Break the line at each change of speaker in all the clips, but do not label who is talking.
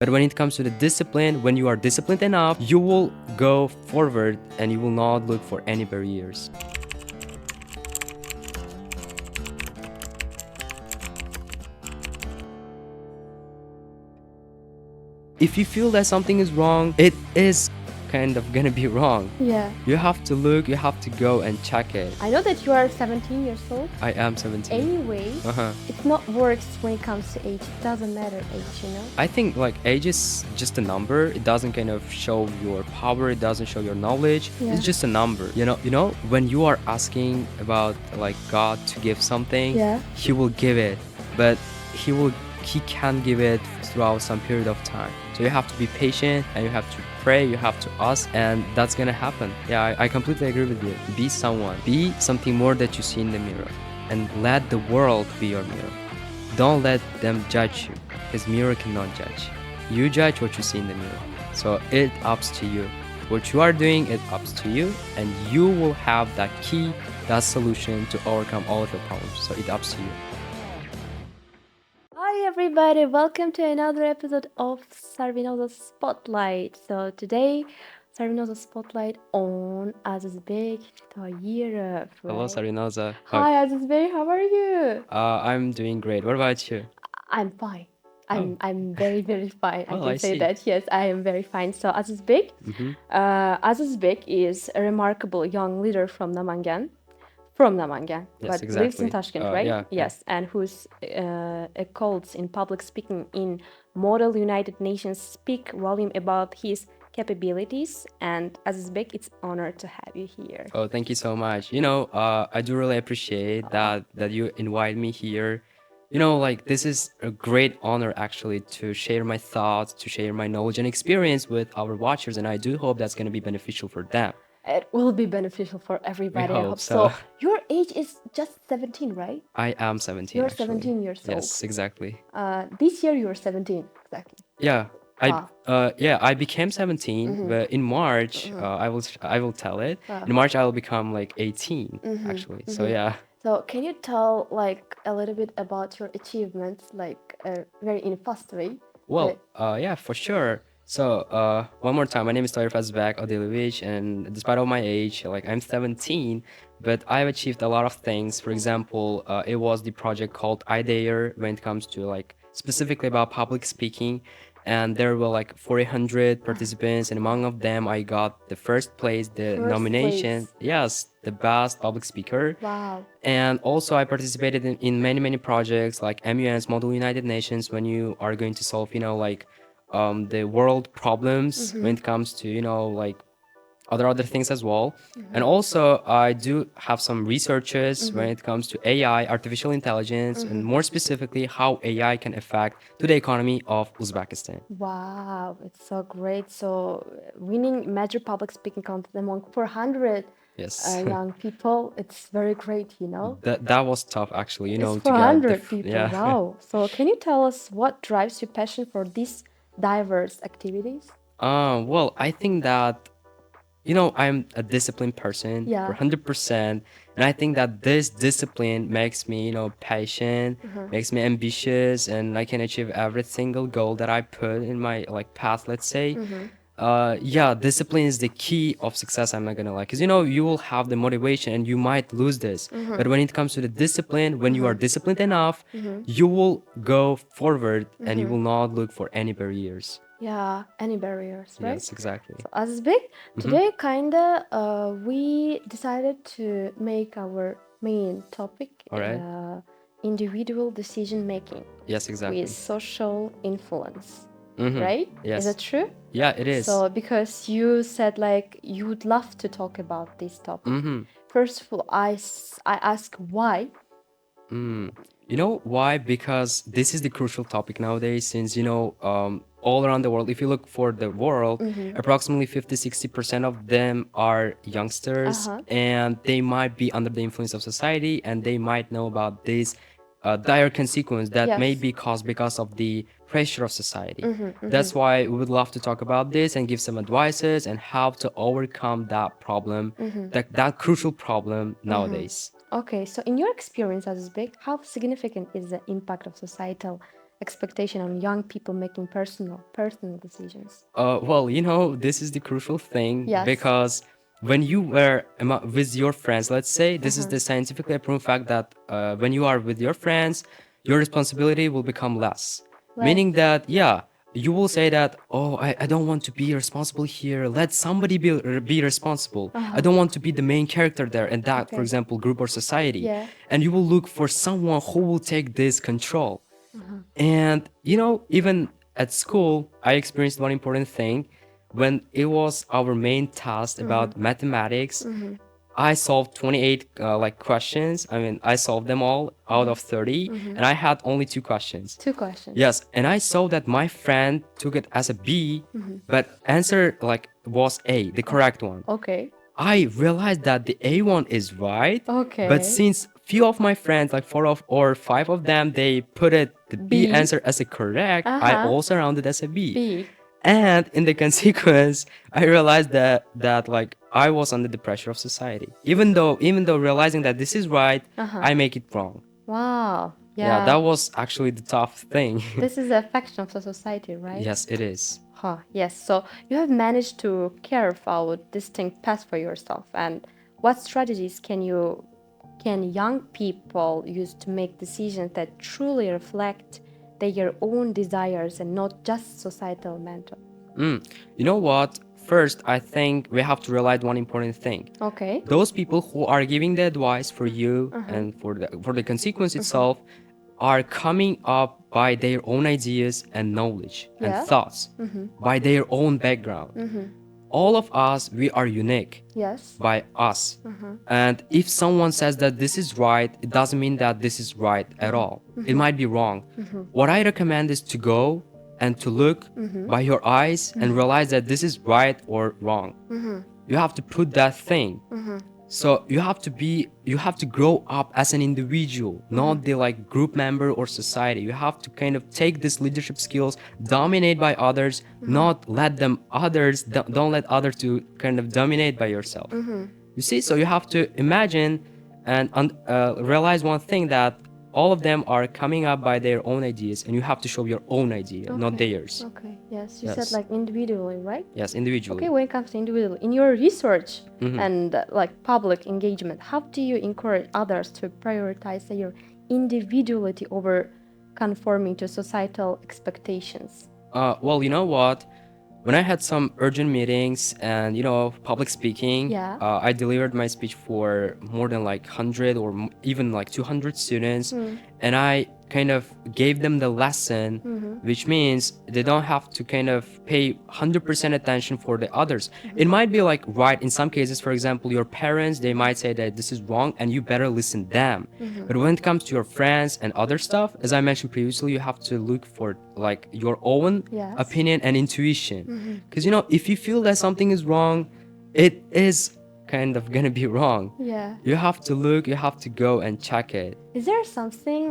But when it comes to the discipline, when you are disciplined enough, you will go forward and you will not look for any barriers. If you feel that something is wrong, it is kind of gonna be wrong.
Yeah.
You have to look, you have to go and check it.
I know that you are 17 years old.
I am 17.
Anyway, it's not works when it comes to age. It doesn't matter age, you know?
I think like age is just a number. It doesn't kind of show your power. It doesn't show your knowledge.
Yeah.
It's just a number. You know, when you are asking about like God to give something,
Yeah.
He will give it, but He can give it throughout some period of time. So you have to be patient and you have to pray, you have to ask, and that's gonna happen. Yeah, I completely agree with you. Be someone. Be something more that you see in the mirror. And let the world be your mirror. Don't let them judge you, because mirror cannot judge. You judge what you see in the mirror. So it ups to you. What you are doing, it ups to you, and you will have that key, that solution to overcome all of your problems. So it ups to you.
Hi everybody, welcome to another episode of Sarvinoza Spotlight. So today, Sarvinoza Spotlight on Azizbek Odilovich.
Hello, Sarvinoza.
Hi Azizbek, how are you?
I'm doing great. What about you?
I'm fine. I'm very fine. I
Oh,
can
I
say
see.
that. Yes, I am very fine. So Azizbek, Azizbek is a remarkable young leader from Namangan.
Yes,
But lives in
exactly.
Tashkent, right?
Yeah.
Yes, and who's calls in public speaking in Model United Nations speak volume about his capabilities. And Azizbek, it's honor to have you here.
Oh, thank you so much. You know, I do really appreciate that you invite me here. You know, like this is a great honor actually to share my thoughts, to share my knowledge and experience with our watchers, and I do hope that's going to be beneficial for them.
It will be beneficial for everybody. I
hope
hope
so.
so. Your age is just 17, right?
I am 17
You're
actually.
17 years old.
Yes, exactly.
This year you're 17, exactly.
Yeah.
Wow.
I became 17, but in March, I will tell it. In March I will become like 18 actually. So yeah.
So can you tell like a little bit about your achievements, like very in a fast way?
Well, yeah, for sure. So, one more time, my name is Azizbek Odilovich, and despite of my age, like I'm 17, but I've achieved a lot of things. For example, it was the project called IDARE when it comes to like specifically about public speaking, and there were like 400 participants, and among of them, I got the first place, the
First
nomination.
place.
Yes, the best public speaker.
Wow.
And also I participated in many projects like MUN's Model United Nations when you are going to solve, you know, like the world problems when it comes to, you know, like other things as well. And also I do have some researches when it comes to AI, artificial intelligence, and more specifically how AI can affect to the economy of Uzbekistan.
Wow, it's so great. So winning major public speaking contest among 400
Yes.
young people, it's very great, you know?
That was tough actually, you know,
It's
to get the
400 people.
yeah.
Wow. So can you tell us what drives your passion for these diverse activities?
Well, I think that, you know, I'm a disciplined person
Yeah.
for 100%. And I think that this discipline makes me, you know, patient, makes me ambitious, and I can achieve every single goal that I put in my like path, let's say. Yeah, discipline is the key of success. I'm not gonna lie, because you know you will have the motivation and you might lose this. But when it comes to the discipline, when you are disciplined enough, you will go forward and you will not look for any barriers.
Yeah, any barriers, right?
Yes, exactly.
So Azizbek, today kinda we decided to make our main topic
All right.
individual decision making
Yes, exactly.
with social influence, right?
Yes.
Is that true?
Yeah, it is.
So because you said like you would love to talk about this topic. First of all, I ask why.
You know why? Because this is the crucial topic nowadays, since, you know, all around the world, if you look for the world, approximately 50-60% of them are youngsters, and they might be under the influence of society, and they might know about this dire consequence that may
Yes.
be caused because of the pressure of society. That's why we would love to talk about this and give some advices and how to overcome that problem, that crucial problem nowadays.
Okay, so in your experience as Uzbek, how significant is the impact of societal expectation on young people making personal decisions?
Well, this is the crucial thing
Yes.
because when you were with your friends, let's say this is
Uh-huh.
the scientifically approved fact that when you are with your friends, your responsibility will become less. Meaning that, yeah, you will say that, oh, I don't want to be responsible here. Let somebody be responsible. I don't want to be the main character there in that, for
Okay.
example, group or society.
Yeah.
And you will look for someone who will take this control. And even at school, I experienced one important thing. When it was our main task about mathematics, I solved 28 questions. I mean, I solved them all out of 30, and I had only 2 questions.
2 questions.
Yes, and I saw that my friend took it as a B, but answer was A, the correct one.
Okay.
I realized that the A one is right.
Okay.
But since few of my friends, like 4 or 5 of them, they put it the B
B.
answer as a correct, I
Uh-huh.
also rounded as a B.
B.
And in the consequence, I realized that I was under the pressure of society. Even though realizing that this is right, I make it wrong.
Wow.
Yeah, that was actually the tough thing.
This is a faction of the society, right?
Yes, it is.
Huh, yes. So you have managed to carve out distinct paths for yourself. And what strategies can young people use to make decisions that truly reflect their own desires and not just societal mentor?
You know what? First, I think we have to realize one important thing.
Okay.
Those people who are giving the advice for you and for the consequence itself are coming up by their own ideas and knowledge and
Yeah.
thoughts, by their own background. All of us, we are unique
Yes.
by us. And if someone says that this is right, it doesn't mean that this is right at all. It might be wrong. What I recommend is to go and to look by your eyes and realize that this is right or wrong. You have to put that thing. So you have to grow up as an individual, not the group member or society. You have to kind of take these leadership skills, dominate by others, not let them don't let others to kind of dominate by yourself. You see, so you have to imagine and realize one thing, that all of them are coming up by their own ideas, and you have to show your own idea, not theirs.
Okay. Yes. You
Yes.
said individually, right?
Yes, individually.
Okay, when it comes to individual, in your research and public engagement, how do you encourage others to prioritize their individuality over conforming to societal expectations?
Well, you know what? When I had some urgent meetings and public speaking,
Yeah.
I delivered my speech for more than 100 or even 200 students, and I kind of gave them the lesson, which means they don't have to kind of pay 100% attention for the others. It might be right in some cases. For example, your parents, they might say that this is wrong and you better listen to them. But when it comes to your friends and other stuff, as I mentioned previously, you have to look for your own
Yes.
opinion and intuition. Because if you feel that something is wrong, it is kind of gonna be wrong.
Yeah.
You have to look, you have to go and check it.
Is there something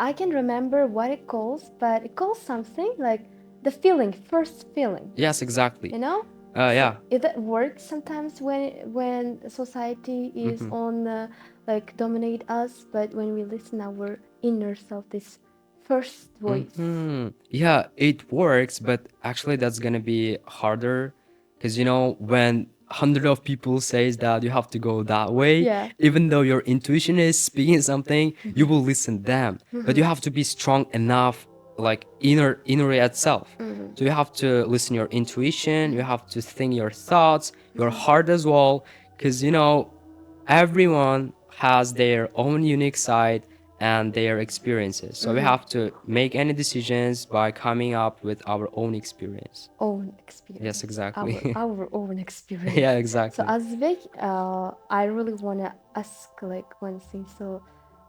I can remember what it calls, but it calls something the feeling, first feeling.
Yes, exactly.
You know?
Yeah.
It works sometimes when society is on dominate us, but when we listen our inner self, this first voice.
Yeah, it works, but actually that's gonna be harder, because when 100 of people says that you have to go that way,
Yeah.
even though your intuition is speaking something, you will listen them. But you have to be strong enough, inner itself. So you have to listen your intuition, you have to think your thoughts, your heart as well, because everyone has their own unique side and their experiences. So we have to make any decisions by coming up with our own experience.
Own experience.
Yes, exactly.
Our own experience.
Yeah, exactly.
So Azizbek, I really want to ask one thing. So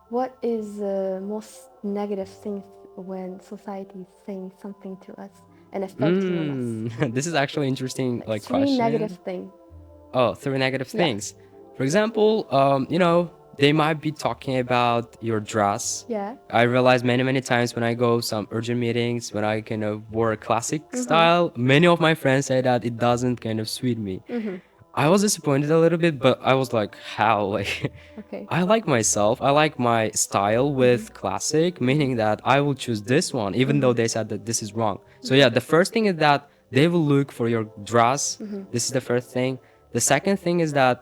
what is the most negative thing when society is saying something to us and affecting us?
This is actually interesting
Three
question.
negative things.
Oh, 3 negative things. For example, they might be talking about your dress.
Yeah.
I realize many times when I go some urgent meetings, when I kind of wear a classic style, many of my friends say that it doesn't kind of suit me. I was disappointed a little bit, but I was like, how? Like,
Okay.
I like myself. I like my style with classic, meaning that I will choose this one, even though they said that this is wrong. So yeah, the first thing is that they will look for your dress. This is the first thing. The second thing is that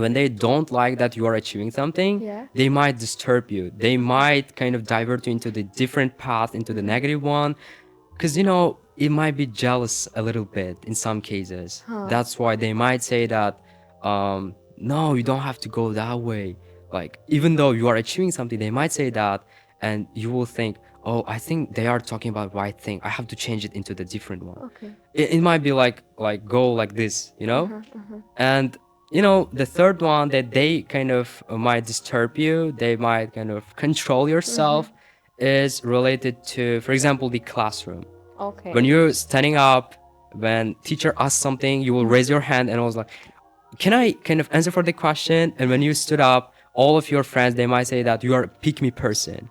when they don't like that you are achieving something,
Yeah.
they might disturb you. They might kind of divert you into the different path, into the negative one. Because, it might be jealous a little bit in some cases.
Huh.
That's why they might say that, no, you don't have to go that way. Like, even though you are achieving something, they might say that, and you will think, oh, I think they are talking about right thing. I have to change it into the different one.
Okay.
It might be like go like this, And the third one that they kind of might disturb you, they might kind of control yourself, is related to, for example, the classroom.
Okay.
When you're standing up, when teacher asks something, you will raise your hand, and I was like, can I kind of answer for the question? And when you stood up, all of your friends, they might say that you are a pick me person,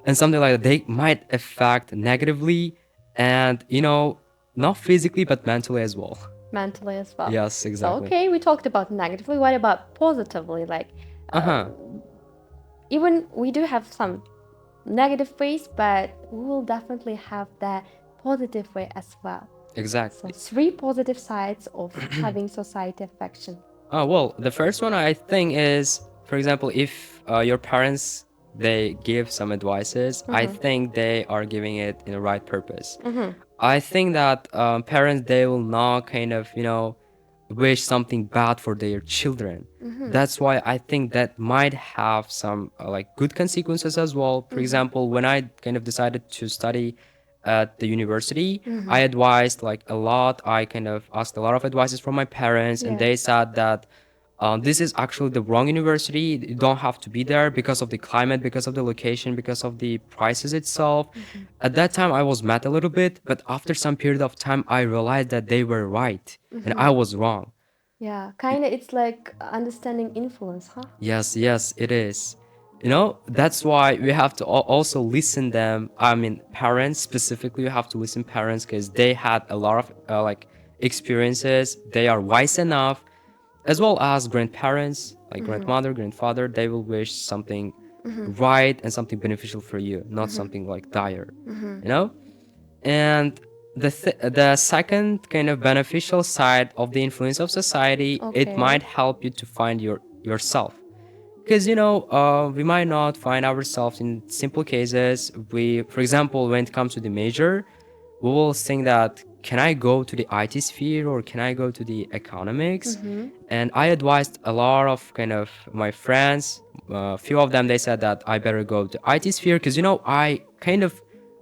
and something like that. They might affect negatively, and not physically but mentally as well.
Mentally as well.
Yes, exactly.
Okay, we talked about negatively. What about positively? Like, even we do have some negative ways, but we will definitely have the positive way as well. So
Exactly.
3 positive sides of having society affection.
Oh, well, the first one I think is, for example, if your parents they give some advices, I think they are giving it in the right purpose. I think that parents they will not kind of wish something bad for their children. That's why I think that might have some like good consequences as well. For example, when I kind of decided to study at the university, I advised like a lot. I kind of asked a lot of advices from my parents, and
Yeah.
they said that this is actually the wrong university. You don't have to be there because of the climate, because of the location, because of the prices itself. At that time, I was mad a little bit, but after some period of time, I realized that they were right and I was wrong.
Yeah, kind of it's like understanding influence, huh?
Yes, yes, it is. That's why we have to also listen them. I mean, parents specifically, you have to listen parents because they had a lot of like experiences. They are wise enough, as well as grandparents, like grandmother, grandfather. They will wish something right and something beneficial for you, not something like dire. You know. And the second kind of beneficial side of the influence of society, it
Okay.
might help you to find yourself. Because we might not find ourselves in simple cases. For example, when it comes to the major, we will think that can I go to the IT sphere or can I go to the economics? And I advised a lot of kind of my friends. A few of them they said that I better go to IT sphere because I kind of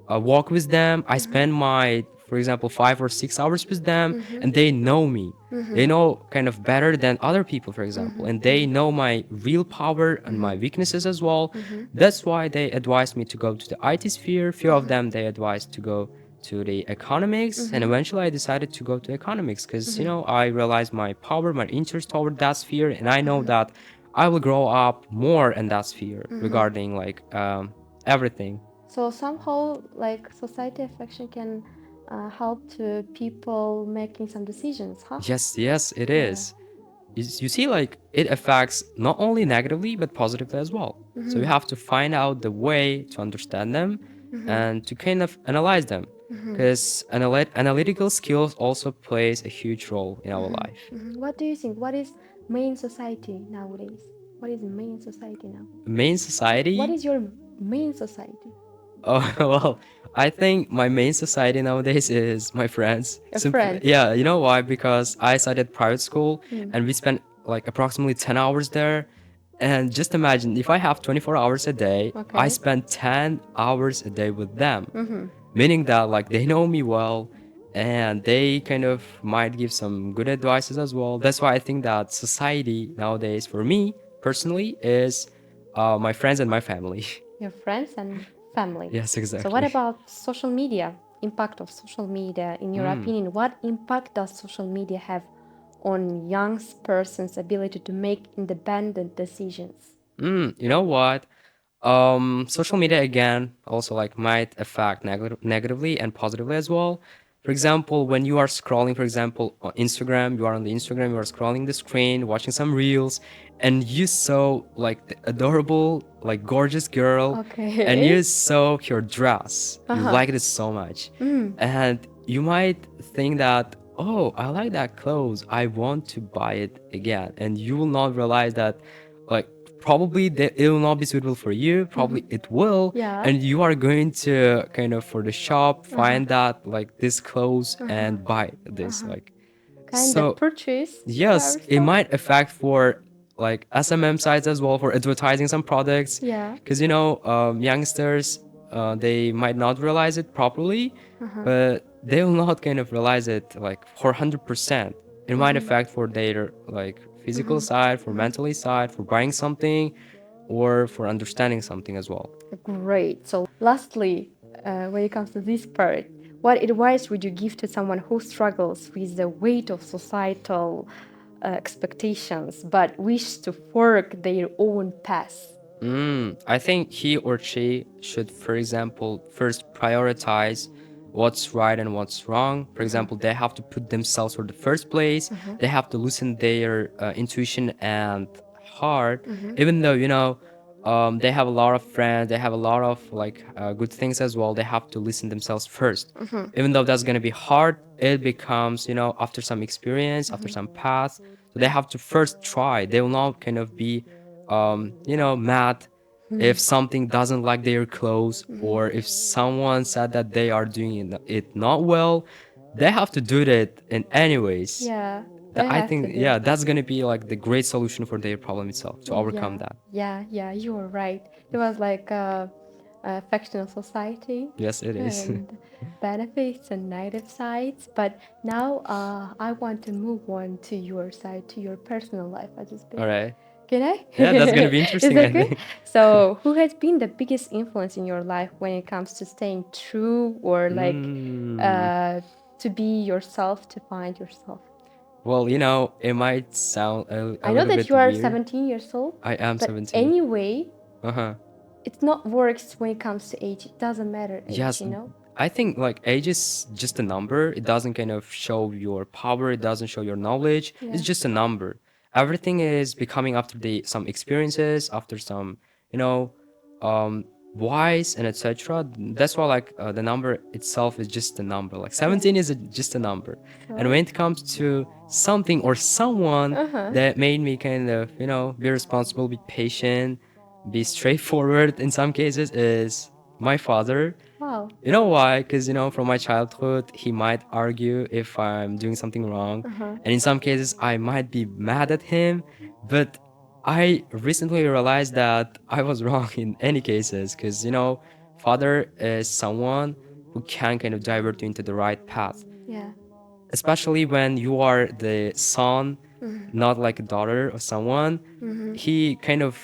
walk with them. I spend my, for example, 5 or 6 hours with them, and they know me. They know kind of better than other people, for example, and they know my real power and my weaknesses as well. That's why they advised me to go to the IT sphere. Few of them they advised to go to the economics, and eventually I decided to go to economics because I realized my power, my interest toward that sphere, and I know that I will grow up more in that sphere regarding like everything.
So somehow, like society affection can help to people making some decisions, huh?
Yes, yes, it is. You see, like it affects not only negatively but positively as well. So you have to find out the way to understand them and to kind of analyze them, because analytical skills also plays a huge role in our life.
What do you think? What is main society nowadays? What is main society now?
Main
What
society.
is your main society?
Oh, well, I think my main society nowadays is my friends.
Your friends.
Yeah, you know why? Because I studied private school and we spent like approximately 10 hours there. And just imagine if I have 24 hours a day, I
Okay.
spend 10 hours a day with them. Meaning that like they know me well and they kind of might give some good advices as well. That's why I think that society nowadays for me personally is my friends and my family.
Your friends and family.
Yes,
So
exactly.
what about social media? Impact of social media, in your opinion, what impact does social media have on young person's ability to make independent decisions?
You know what? Social media again also like might affect negatively and positively as well. For example, when you are scrolling, for example, on Instagram, you are on the Instagram, you are scrolling the screen, watching some reels, and you saw like the adorable, like gorgeous girl, and
Okay.
you saw her dress. You
Uh-huh.
liked it so much. And you might think that, oh, I like that clothes. I want to buy it again. And you will not realize that, like, probably it will not be suitable for you. Probably it will.
Yeah.
And you are going to kind of for the shop,
Uh-huh.
find that, like, this clothes
Uh-huh.
and buy this.
Uh-huh.
Like,
Kind of
so
purchase for
yes, it
ourselves.
might affect for like SMM sites as well for advertising some products,
Yeah.
because youngsters, they might not realize it properly,
Uh-huh.
but they will not kind of realize it like for 100%. It might affect for their like physical side, for mentally side, for buying something, or for understanding something as well.
Great. So, lastly, when it comes to this part, what advice would you give to someone who struggles with the weight of societal expectations but wishes to fork their own path?
I think he or she should, for example, first prioritize what's right and what's wrong. For example, they have to put themselves for the first place. They have to listen their intuition and heart, even though they have a lot of friends, they have a lot of like good things as well. They have to listen themselves first. Even though that's gonna be hard, it becomes after some experience, after some path. So they have to first try. They will not kind of be mad if something doesn't like their clothes, or if someone said that they are doing it not well. They have to do it in anyways.
Yeah, they
I
have to
think,
do.
yeah, that's gonna be like the great solution for their problem itself to overcome
Yeah,
that.
yeah, you are right. It was like a fictional society
Yes, it is.
and benefits and negative sides. But now I want to move on to your side, to your personal life,
All
Azizbek.
right.
Can I?
Yeah, that's gonna be
Is
interesting,
that
I
good?
think.
So, who has been the biggest influence in your life when it comes to staying true or like
Mm.
uh, to be yourself, to find yourself?
Well, it might sound a
I know
little
that
bit
you are
weird.
17 years old,
I am
but
17.
anyway,
Uh-huh.
it's not works when it comes to age. It doesn't matter age,
Yes,
you know?
I think like age is just a number. It doesn't kind of show your power. It doesn't show your knowledge.
Yeah.
It's just a number. Everything is becoming after the some experiences, after some, you know, um, wise and etc. That's why like the number itself is just a number. Like 17 is just a number. And
Sure.
when it comes to something or someone
Uh-huh.
that made me kind of, be responsible, be patient, be straightforward in some cases is my father.
Wow.
You know why? Because, from my childhood, he might argue if I'm doing something wrong.
Uh-huh.
And in some cases, I might be mad at him. But I recently realized that I was wrong in any cases. Because, father is someone who can kind of divert you into the right path,
Yeah.
especially when you are the son, not like a daughter of someone. He kind of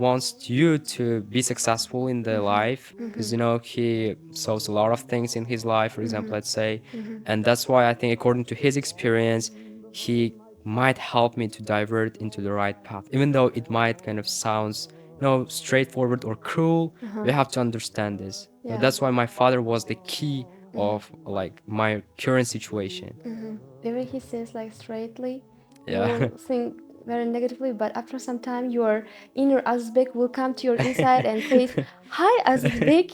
wants you to be successful in the life, because he saws a lot of things in his life, for example, let's say. And that's why I think, according to his experience, he might help me to divert into the right path, even though it might kind of sounds straightforward or cruel. We have to understand this.
Yeah.
That's why my father was the key of like my current situation.
Even he says like straightly, you
Yeah.
will think very negatively, but after some time, your inner Azizbek will come to your inside and says, "Hi, Azizbek.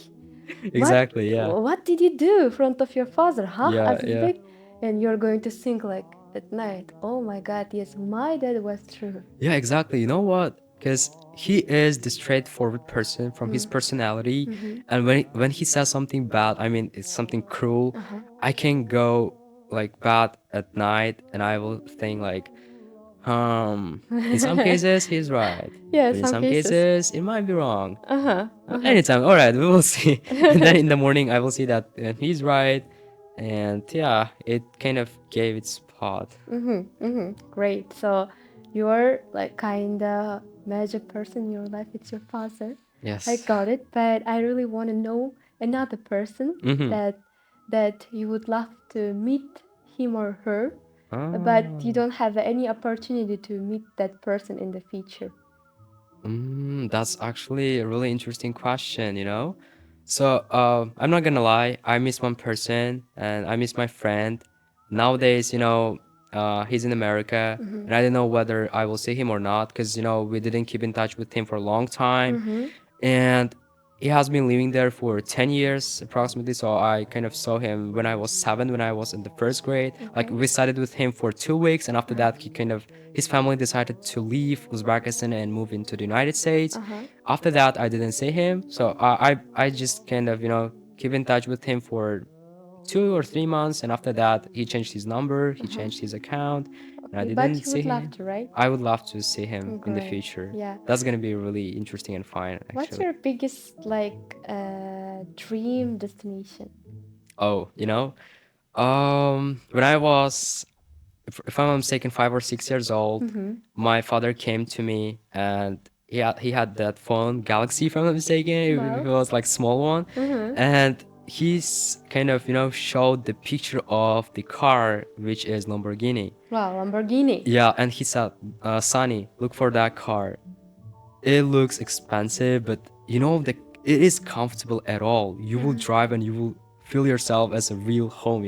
What
Exactly, yeah.
what did you do in front of your father, huh,
Yeah, yeah.
Azizbek?" And you're going to think like at night, "Oh my God, yes, my dad was true."
Yeah, exactly. You know what? Because he is the straightforward person from his personality, and when he says something bad, I mean it's something cruel, I can go like bad at night, and I will think like, in some cases he's right,
Yeah,
but in
some
some
cases.
cases it might be wrong.
Uh-huh.
Anytime, all right, we will see. And then in the morning, I will see that he's right, and yeah, it kind of gave its plot.
Great. So you're like kinda magic person in your life. It's your father. I
Yes.
got it. But I really want to know another person
Mm-hmm.
that you would love to meet him or her, but you
Ah.
don't have any opportunity to meet that person in the future.
That's actually a really interesting question. So I'm not gonna lie, I miss one person and I miss my friend. Nowadays, he's in America and I don't know whether I will see him or not because we didn't keep in touch with him for a long time. And he has been living there for 10 years approximately, so I kind of saw him when I was 7, when I was in the first grade. Like,
Okay.
we studied with him for 2 weeks, and after that his family decided to leave Uzbekistan and move into the United States. After that I didn't see him, so I just kind of keep in touch with him for 2 or 3 months, and after that he changed his number, he changed his account, and I
Okay, but
didn't
you
see
would love
him.
to, right?
I would love to see him in the
Great.
future.
Yeah.
That's gonna be really interesting and fun,
What's
actually.
your biggest dream destination?
Oh, when I was, if I'm not mistaken, 5 or 6 years old, my father came to me and he had that phone, Galaxy, if I'm not mistaken. It was like small one, and he's kind of showed the picture of the car, which is Lamborghini.
Wow, Lamborghini.
Yeah, and he said, "Sonny, look for that car. It looks expensive, but it is comfortable at all. You will drive and you will feel yourself as a real home.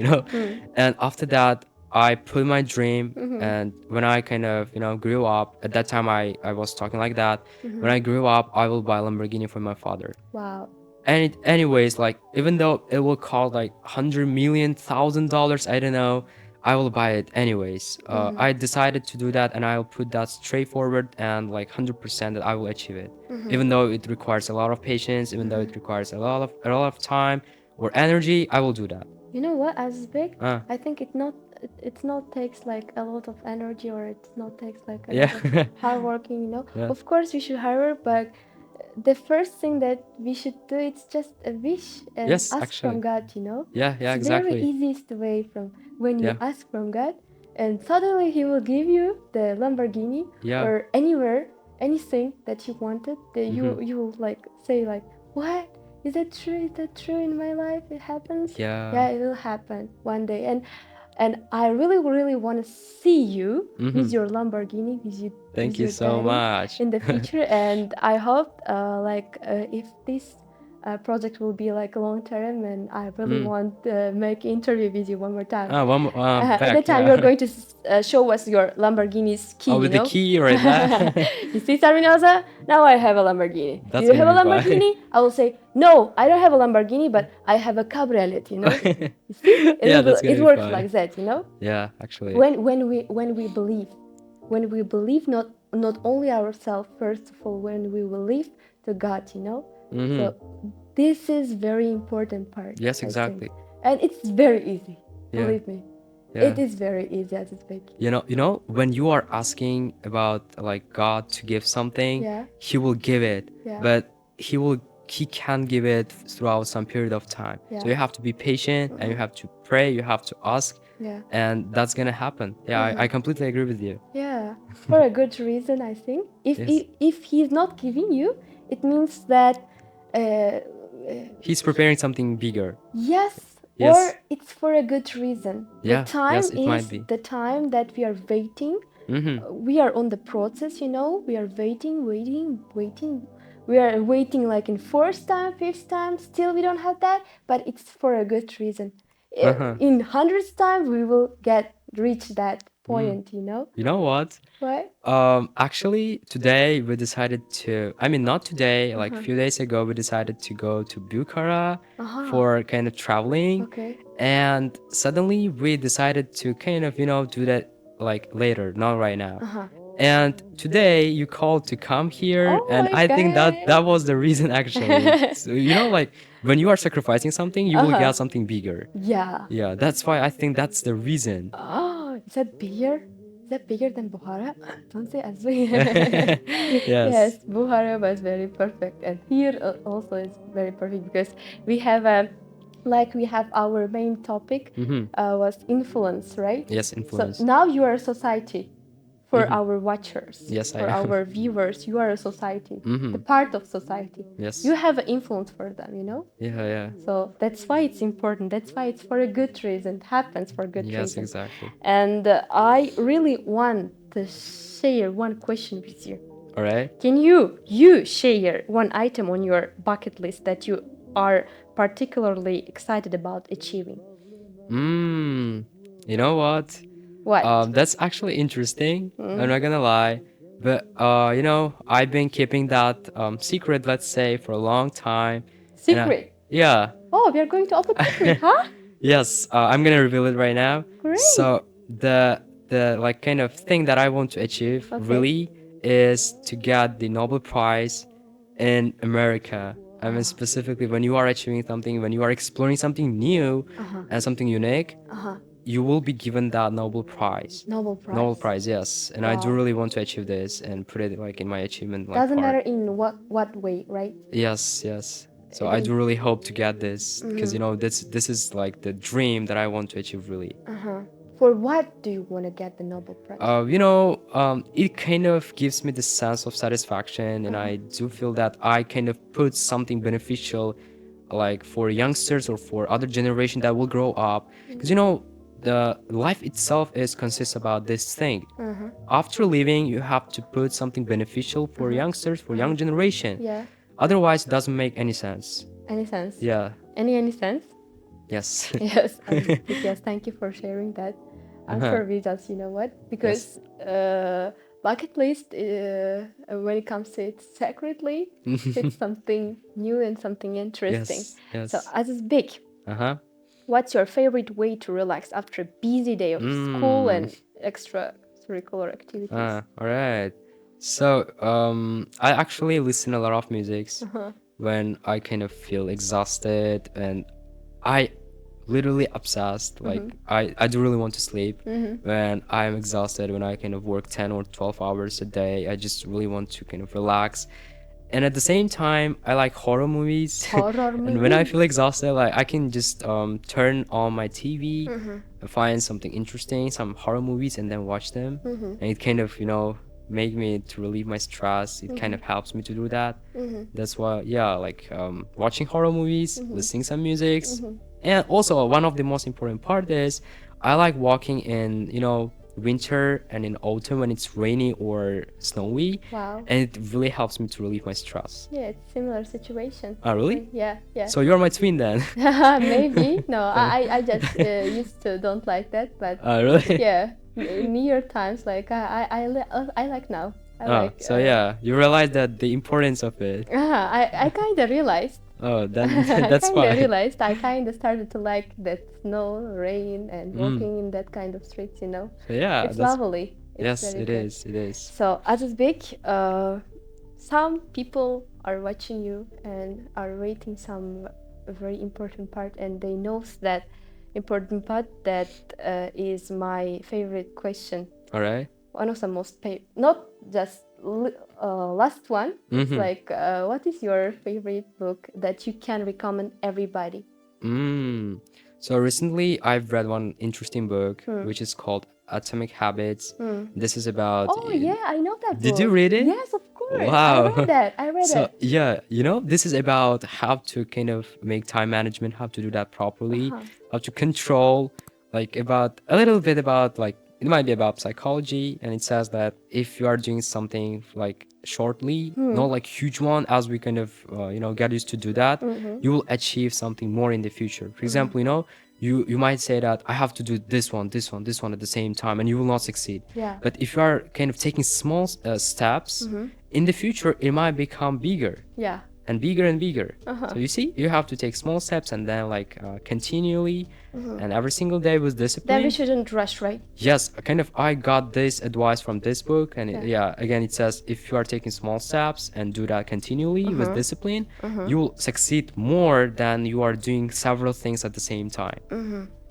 And after that, I put my dream, and when I kind of grew up, at that time I was talking like that. When I grew up, I will buy a Lamborghini for my father.
Wow.
And anyways, like, even though it will cost like 100 million, $1,000, I don't know, I will buy it anyways. I decided to do that, and I'll put that straightforward and like 100% that I will achieve it. Even though it requires a lot of patience, even though it requires a lot of time or energy, I will do that.
You know what, Azizbek?
Uh,
I think it's not takes like a lot of energy, or it's not takes like a
yeah.
lot of hard working,
Yeah.
Of course we should hard work, but the first thing that we should do, it's just a wish and
Yes,
ask
actually.
from God,
Yeah,
It's very
exactly.
easiest way from when you
Yeah.
ask from God, and suddenly He will give you the Lamborghini
Yeah.
or anywhere, anything that you wanted. That you will like say like, what? Is that true? Is that true in my life? It happens?
Yeah.
Yeah, it will happen one day. And I really, really want to see you with your Lamborghini,
Thank
with
you
your
so
daddy
much.
in the future. And I hope, if this project will be like long term, and I really want to make interview with you one more time.
One more,
At
back,
that time,
yeah.
you're going to show us your Lamborghini's key,
Oh, with the key right there.
You see, Sarvinoza, now I have a Lamborghini. Do
That's
you have a
gonna be fine.
Lamborghini? I will say, no, I don't have a Lamborghini, but I have a cabriolet, You see?
Yeah, that's gonna
It
be
works
fine.
like that,
Yeah, actually.
When we believe not only ourselves, first of all, when we believe to God, So this is very important part.
Yes,
I
exactly.
think. And it's very easy.
Yeah.
Believe me.
Yeah.
It is very easy as it's making.
When you are asking about like God to give something,
Yeah.
He will give it,
Yeah.
but He can give it throughout some period of time.
Yeah.
So you have to be patient, and you have to pray, you have to ask,
Yeah.
and that's gonna happen. Yeah, I completely agree with you.
Yeah, for a good reason, I think. If
Yes.
if he's not giving you, it means that
He's preparing something bigger.
yes,
Yes.
or it's for a good reason.
Yeah,
The time
yes, it might
is
be.
the time that we are waiting. We are on the process, We are waiting. We are waiting like in fourth time, fifth time. Still, we don't have that, but it's for a good reason. In hundredth time, we will reach that point.
You know what?
What?
Actually, today we decided to, I mean, not today, like a few days ago, we decided to go to Bukhara for kind of traveling.
Okay.
And suddenly we decided to kind of, do that like later, not right now. And today you called to come here,
Oh
and
my
I think that
God.
that was the reason actually. So, like, when you are sacrificing something, you will get something bigger.
Yeah.
Yeah, that's why I think that's the reason.
Oh, is that bigger? Is that bigger than Bukhara? Don't say as big.
Yes.
Bukhara was very perfect, and here also is very perfect because we have we have our main topic was influence, right?
Yes, influence.
So now you are a society for our watchers,
Yes, I
for
am.
our viewers. You are a society, the part of society.
Yes.
You have an influence for them,
Yeah, yeah.
So that's why it's important. That's why it's for a good reason. It happens for a good
Yes,
reason.
exactly.
And I really want to share one question with you.
All right.
Can you share one item on your bucket list that you are particularly excited about achieving?
You know what?
What?
That's actually interesting. I'm not gonna lie, but I've been keeping that secret, let's say, for a long time. And
Secret.
yeah,
Oh, we are going to open secret, huh?
yes, I'm gonna reveal it right now.
Great.
So the like kind of thing that I want to achieve
Okay.
really is to get the Nobel Prize in America. I mean, specifically when you are achieving something, when you are exploring something new and something unique, you will be given that Nobel Prize.
Nobel Prize.
Nobel Prize, yes. And I do
Wow.
really want to achieve this and put it like in my achievement like
Doesn't matter
part.
in what way, right?
Yes, yes. So I do really hope to get this because this is like the dream that I want to achieve really.
For what do you want to get the Nobel Prize?
It kind of gives me the sense of satisfaction, and I do feel that I kind of put something beneficial, like for youngsters or for other generation that will grow up. Because the life itself is consists about this thing. After living, you have to put something beneficial for youngsters, for young generation.
Yeah.
Otherwise, it doesn't make any sense.
Any sense?
Yeah.
Any sense?
Yes.
Yes. Yes. Thank you for sharing that answer with us. You know what? Because bucket list, when it comes to it secretly, it's something new and something interesting.
Yes.
So, Azizbek,
Uh-huh.
what's your favorite way to relax after a busy day of school and extracurricular activities?
All right. So, I actually listen a lot of musics when I kind of feel exhausted, and I literally obsessed. Like I do really want to sleep when I'm exhausted, when I kind of work 10 or 12 hours a day. I just really want to kind of relax. And at the same time, I like horror movies.
Horror
And when I feel exhausted, like I can just turn on my TV and find something interesting, some horror movies, and then watch them. And it kind of, make me to relieve my stress. It kind of helps me to do that. That's why, yeah, like watching horror movies, listening some musics. And also one of the most important part is I like walking in, winter and in autumn when it's rainy or snowy.
Wow.
And it really helps me to relieve my stress.
Yeah, it's similar situation.
Oh, really?
Yeah.
So you're my twin then?
Maybe. No, I just used to don't like that, but
Really?
yeah, near times like I like now. I like.
So yeah, you realize that the importance of it.
I kind of realized.
Oh, then
I
that's
kind of
why.
realized I kind of started to like that snow, rain, and walking in that kind of streets.
So yeah,
It's
that's
lovely. It's
yes,
very
it
good.
is. It is.
So, Azizbek, some people are watching you and are waiting some very important part, and they know that important part that is my favorite question.
All right.
One of the most not just last one. It's like, what is your favorite book that you can recommend everybody?
So recently I've read one interesting book which is called Atomic Habits. This is about.
Oh yeah, I know that book.
Did you read it?
Yes, of course.
Wow.
I read that. I read
So
it.
yeah, this is about how to kind of make time management, how to do that properly, how to control, like about a little bit about like it might be about psychology, and it says that if you are doing something like shortly, not like huge one, as we kind of get used to do that, you will achieve something more in the future. For example, you might say that I have to do this one at the same time, and you will not succeed.
Yeah.
But if you are kind of taking small steps, in the future it might become bigger.
Yeah.
And bigger and bigger. So you see, you have to take small steps and then like continually and every single day with discipline.
Then we shouldn't rush, right?
Yes, kind of I got this advice from this book, and again it says if you are taking small steps and do that continually with discipline, you will succeed more than you are doing several things at the same time.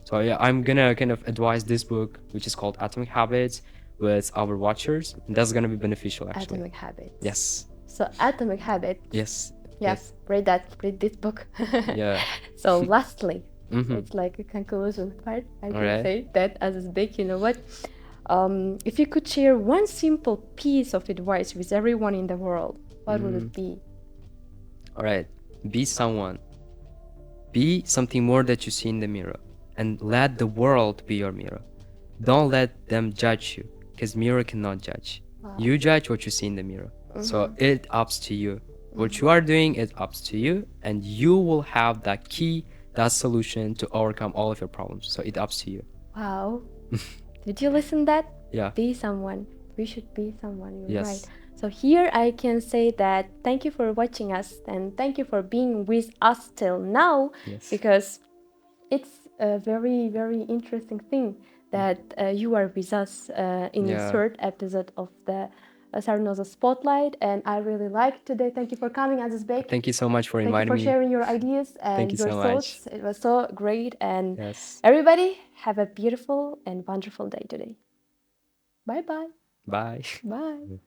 So yeah, I'm gonna kind of advise this book, which is called Atomic Habits, with our watchers, and that's gonna be beneficial actually.
Atomic Habits.
Yes.
So Atomic Habits.
Yes.
Yes. Read this book.
Yeah.
So lastly, it's like a conclusion part. I can say that Azizbek, you know what? If you could share one simple piece of advice with everyone in the world, what would it be?
All right. Be someone. Be something more that you see in the mirror, and let the world be your mirror. Don't let them judge you, because mirror cannot judge. You judge what you see in the mirror. So it's up to you. What you are doing is up to you, and you will have that key, that solution to overcome all of your problems. So it's up to you.
Wow. Did you listen that?
Yeah.
Be someone. We should be someone. You're
Yes.
right. So here I can say that thank you for watching us and thank you for being with us till now,
Yes.
because it's a very, very interesting thing that you are with us in the
Yeah.
third episode of the Sarvinoza Spotlight, and I really liked today. Thank you for coming, Azizbek.
Thank you so much for
Thank you
inviting
for
me.
sharing your ideas
Thank
and
you
your
so
thoughts.
much.
It was so great. And
Yes.
everybody, have a beautiful and wonderful day today. Bye-bye.
Bye.
Bye.